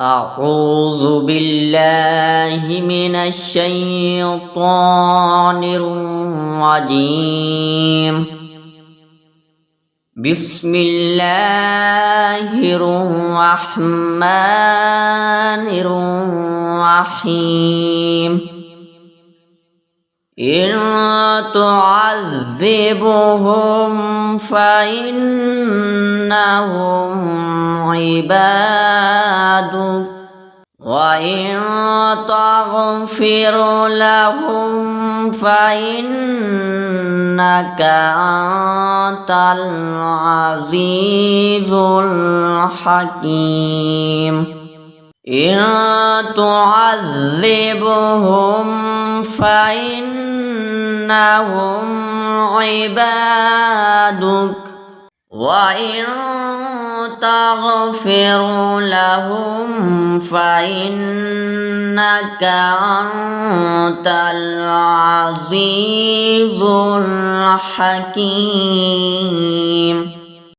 أعوذ بالله من الشيطان الرجيم. بسم الله الرحمن الرحيم. إن تعذبهم فإنهم عبادك وإن تغفر لهم فإنك أنت العزيز الحكيم. إن تعذبهم فإنهم عبادك وإن تغفر لهم فإنك أنت العزيز الحكيم.